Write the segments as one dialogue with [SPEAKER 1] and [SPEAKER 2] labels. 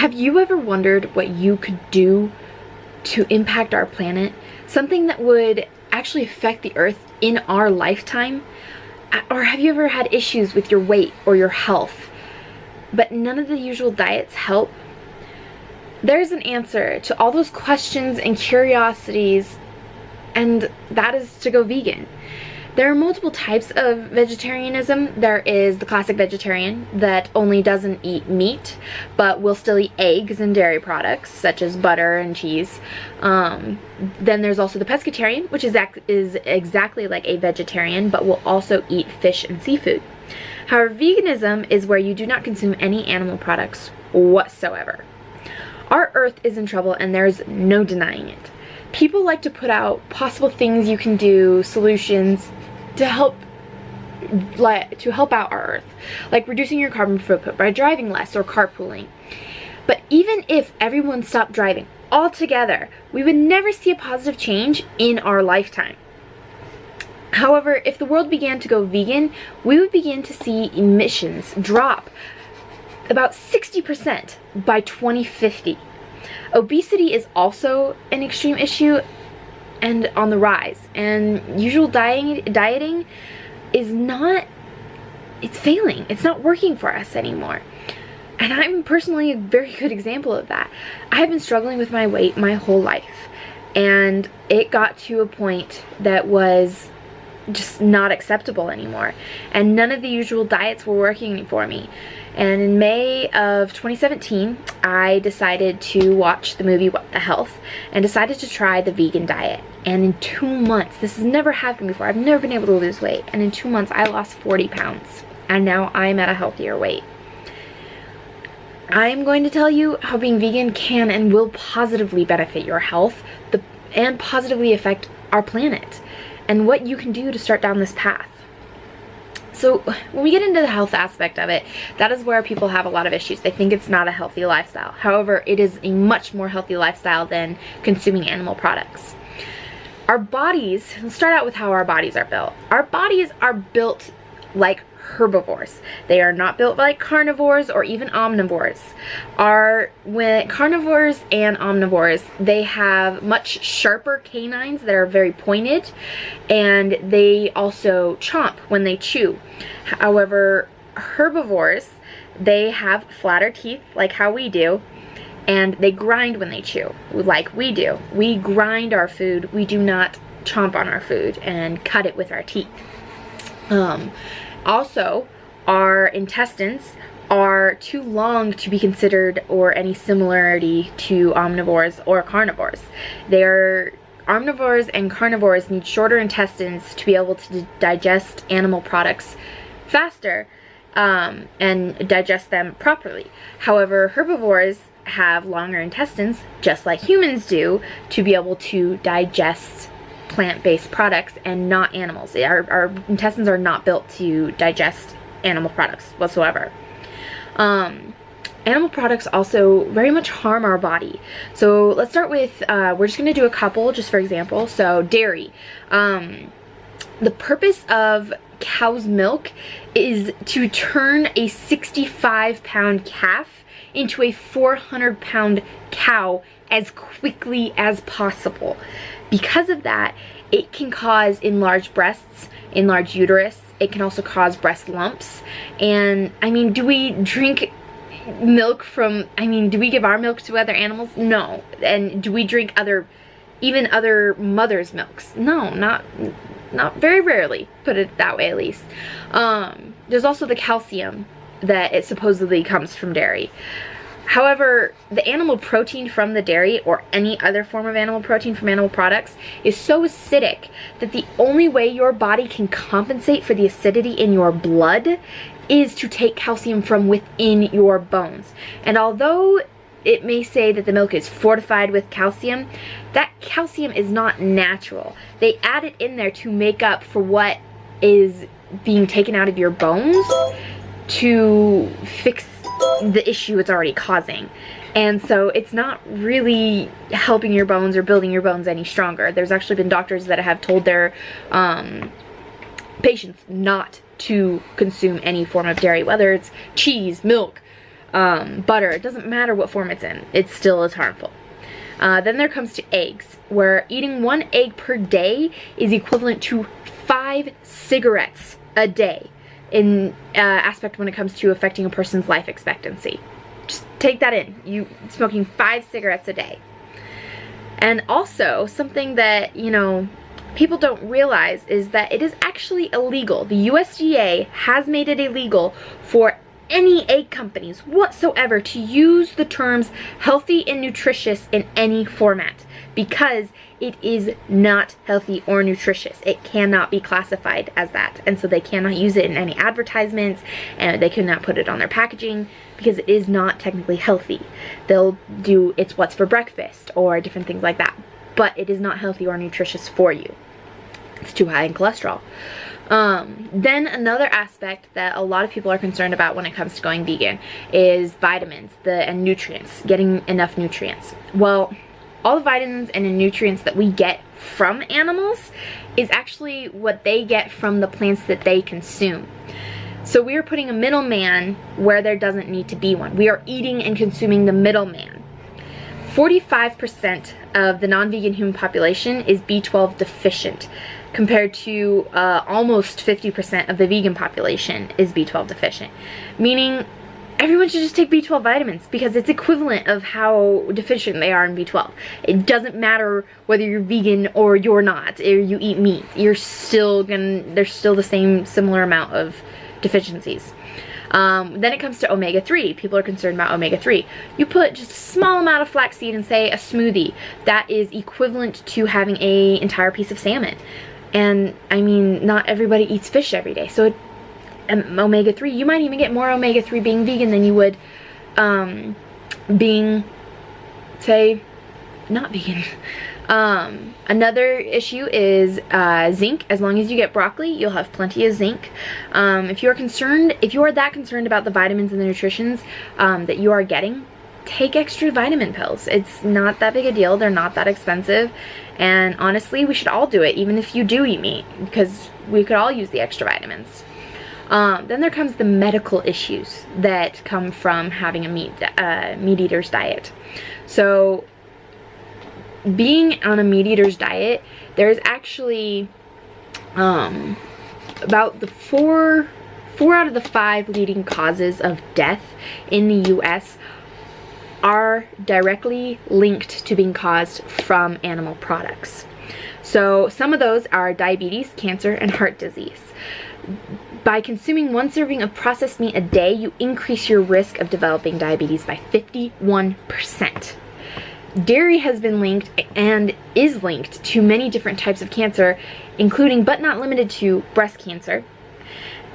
[SPEAKER 1] Have you ever wondered what you could do to impact our planet? Something that would actually affect the Earth in our lifetime? Or have you ever had issues with your weight or your health, but none of the usual diets help? There's an answer to all those questions and curiosities, and that is to go vegan. There are multiple types of vegetarianism. There is the classic vegetarian that only doesn't eat meat, but will still eat eggs and dairy products, such as butter and cheese. Then there's also the pescatarian, which is exactly like a vegetarian, but will also eat fish and seafood. However, veganism is where you do not consume any animal products whatsoever. Our Earth is in trouble, and there's no denying it. People like to put out possible things you can do, solutions to help out our Earth, like reducing your carbon footprint by driving less or carpooling. But even if everyone stopped driving altogether, we would never see a positive change in our lifetime. However, if the world began to go vegan, we would begin to see emissions drop about 60% by 2050. Obesity is also an extreme issue and on the rise, and usual dieting is not, it's failing. It's not working for us anymore. And I'm personally a very good example of that. I have been struggling with my weight my whole life, and it got to a point that was just not acceptable anymore, and none of the usual diets were working for me. And in May of 2017, I decided to watch the movie What the Health and decided to try the vegan diet. And in 2 months, this has never happened before, I've never been able to lose weight, and in 2 months I lost 40 pounds, and now I'm at a healthier weight. I'm going to tell you how being vegan can and will positively benefit your health and positively affect our planet, and what you can do to start down this path. So when we get into the health aspect of it, that is where people have a lot of issues. They think it's not a healthy lifestyle. However, it is a much more healthy lifestyle than consuming animal products. Our bodies, let's start out with how our bodies are built. Our bodies are built like herbivores. They are not built like carnivores or even omnivores. When carnivores and omnivores, they have much sharper canines that are very pointed, and they also chomp when they chew. However, herbivores, they have flatter teeth like how we do, and they grind when they chew like we do. We grind our food. We do not chomp on our food and cut it with our teeth. Also, our intestines are too long to be considered or any similarity to omnivores or carnivores. Omnivores and carnivores need shorter intestines to be able to digest animal products faster and digest them properly. However, herbivores have longer intestines, just like humans do, to be able to digest plant-based products and not animals. Our intestines are not built to digest animal products whatsoever. Animal products also very much harm our body. So let's start with, we're just going to do a couple just for example. So dairy. The purpose of cow's milk is to turn a 65-pound calf into a 400-pound cow as quickly as possible. Because of that, it can cause enlarged breasts, enlarged uterus. It can also cause breast lumps. And I mean, do we drink milk from, do we give our milk to other animals? No. And do we drink even other mothers' milks? No, not very rarely, put it that way at least. There's also the calcium that it supposedly comes from dairy. However, the animal protein from the dairy or any other form of animal protein from animal products is so acidic that the only way your body can compensate for the acidity in your blood is to take calcium from within your bones. And although it may say that the milk is fortified with calcium, that calcium is not natural. They add it in there to make up for what is being taken out of your bones to fix the issue it's already causing. And so it's not really helping your bones or building your bones any stronger. There's actually been doctors that have told their patients not to consume any form of dairy, whether it's cheese, milk, butter, it doesn't matter what form it's in, it still is harmful. Then there comes to eggs, where eating 1 egg per day is equivalent to 5 cigarettes a day in aspect when it comes to affecting a person's life expectancy. Just take that in. You smoking 5 cigarettes a day. And also, something that, you know, people don't realize is that it is actually illegal. The USDA has made it illegal for any egg companies whatsoever to use the terms healthy and nutritious in any format, because it is not healthy or nutritious. It cannot be classified as that, and so they cannot use it in any advertisements, and they cannot put it on their packaging because it is not technically healthy. They'll do it's what's for breakfast or different things like that, but it is not healthy or nutritious for you. It's too high in cholesterol. Then another aspect that a lot of people are concerned about when it comes to going vegan is vitamins and nutrients, getting enough nutrients. Well, all the vitamins and the nutrients that we get from animals is actually what they get from the plants that they consume. So we are putting a middleman where there doesn't need to be one. We are eating and consuming the middleman. 45% of the non-vegan human population is B12 deficient, compared to almost 50% of the vegan population is B12 deficient. Meaning, everyone should just take B12 vitamins because it's equivalent of how deficient they are in B12. It doesn't matter whether you're vegan or you're not, or you eat meat. There's still the same similar amount of deficiencies. Then it comes to omega-3. People are concerned about omega-3. You put just a small amount of flaxseed in, say, a smoothie. That is equivalent to having an entire piece of salmon. And, I mean, not everybody eats fish every day. So, omega-3, you might even get more omega-3 being vegan than you would being, say, not vegan. Another issue is zinc. As long as you get broccoli, you'll have plenty of zinc. If you are that concerned about the vitamins and the nutritions that you are getting, take extra vitamin pills. It's not that big a deal. They're not that expensive. And honestly, we should all do it, even if you do eat meat, because we could all use the extra vitamins. Then there comes the medical issues that come from having a meat eater's diet. So, being on a meat eater's diet, there's actually about the four out of the 5 leading causes of death in the US are directly linked to being caused from animal products. So some of those are diabetes, cancer, and heart disease. By consuming 1 serving of processed meat a day, you increase your risk of developing diabetes by 51%. Dairy has been linked and is linked to many different types of cancer, including but not limited to breast cancer.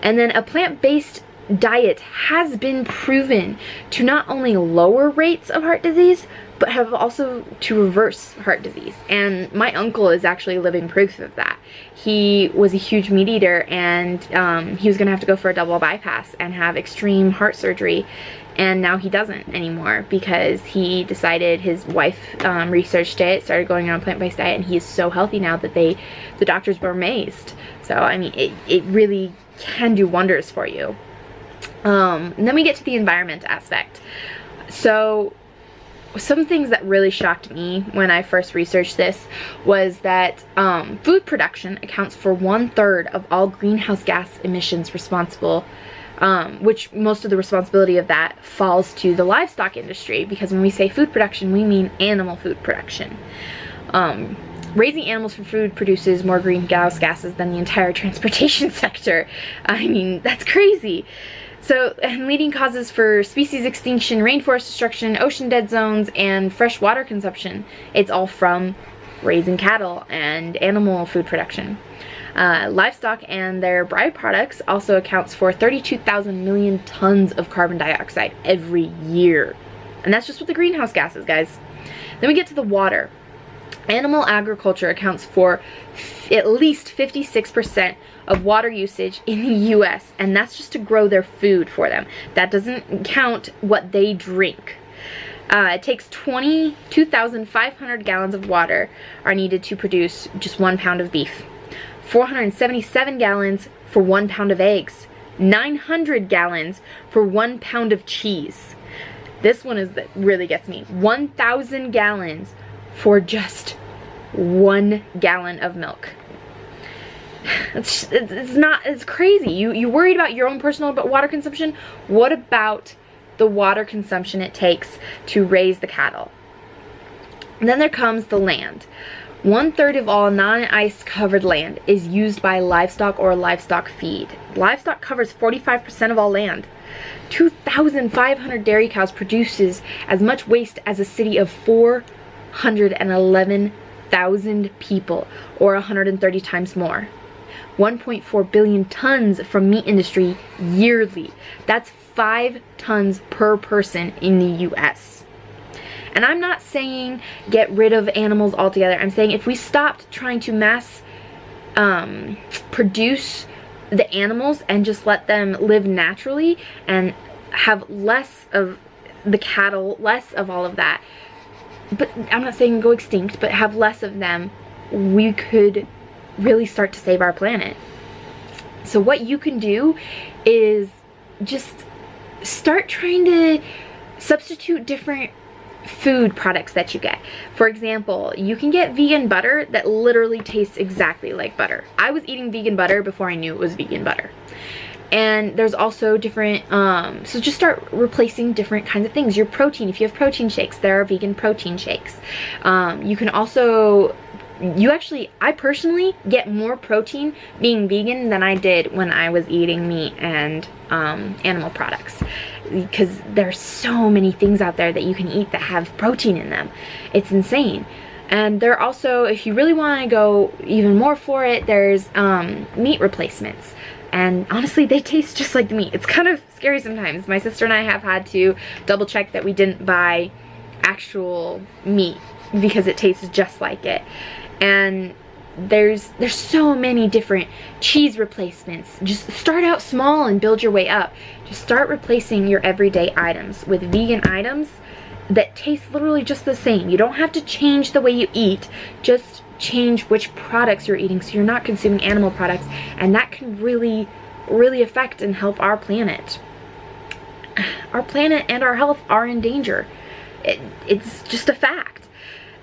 [SPEAKER 1] And then a plant-based diet has been proven to not only lower rates of heart disease, but have also to reverse heart disease. And my uncle is actually living proof of that. He was a huge meat eater, and he was going to have to go for a double bypass and have extreme heart surgery. And now he doesn't anymore because he decided, his wife researched it, started going on a plant-based diet, and he is so healthy now that the doctors were amazed. So, I mean, it really can do wonders for you. And then we get to the environment aspect. So, some things that really shocked me when I first researched this was that food production accounts for 1/3 of all greenhouse gas emissions responsible, which most of the responsibility of that falls to the livestock industry, because when we say food production, we mean animal food production. Raising animals for food produces more greenhouse gases than the entire transportation sector. I mean, that's crazy. So, and leading causes for species extinction, rainforest destruction, ocean dead zones, and fresh water consumption, it's all from raising cattle and animal food production. Livestock and their byproducts also accounts for 32,000 million tons of carbon dioxide every year. And that's just with the greenhouse gases, guys. Then we get to the water. Animal agriculture accounts for at least 56% of water usage in the US, and that's just to grow their food for them. That doesn't count what they drink. It takes 22,500 gallons of water are needed to produce just 1 pound of beef, 477 gallons for 1 pound of eggs, 900 gallons for 1 pound of cheese. This one is that really gets me. 1,000 gallons for just 1 gallon of milk. It's crazy. You worried about your own personal water consumption? What about the water consumption it takes to raise the cattle? And then there comes the land. 1/3 of all non-ice covered land is used by livestock or livestock feed. Livestock covers 45% of all land. 2,500 dairy cows produces as much waste as a city of 411,000 people, or 130 times more. 1.4 billion tons from meat industry yearly. That's 5 tons per person in the US. And I'm not saying get rid of animals altogether. I'm saying if we stopped trying to mass produce the animals and just let them live naturally and have less of the cattle, less of all of that, but I'm not saying go extinct, but have less of them, we could really start to save our planet. So what you can do is just start trying to substitute different food products that you get. For example, you can get vegan butter that literally tastes exactly like butter. I was eating vegan butter before I knew it was vegan butter. And there's also different, so just start replacing different kinds of things. Your protein, if you have protein shakes, there are vegan protein shakes. You can also, I personally get more protein being vegan than I did when I was eating meat and animal products, because there's so many things out there that you can eat that have protein in them. It's insane. And there are also, if you really want to go even more for it, there's meat replacements. And honestly, they taste just like the meat. It's kind of scary sometimes. My sister and I have had to double check that we didn't buy actual meat because it tastes just like it. And there's so many different cheese replacements. Just start out small and build your way up. Just start replacing your everyday items with vegan items that taste literally just the same. You don't have to change the way you eat, just change which products you're eating so you're not consuming animal products, and that can really affect and help our planet. Our planet and our health are in danger. It's just a fact.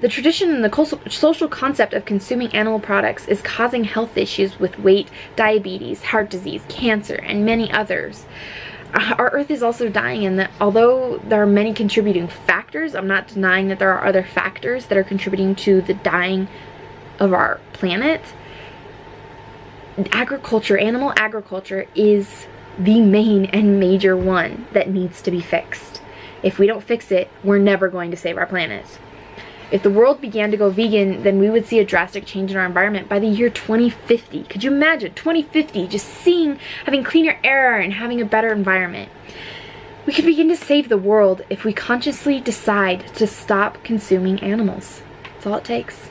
[SPEAKER 1] The tradition and the social concept of consuming animal products is causing health issues with weight, diabetes, heart disease, cancer, and many others. Our earth is also dying, and that although there are many contributing factors, I'm not denying that there are other factors that are contributing to the dying of our planet. Agriculture, animal agriculture, is the main and major one that needs to be fixed. If we don't fix it, we're never going to save our planet. If the world began to go vegan, then we would see a drastic change in our environment by the year 2050. Could you imagine 2050, just having cleaner air and having a better environment? We could begin to save the world if we consciously decide to stop consuming animals. That's all it takes.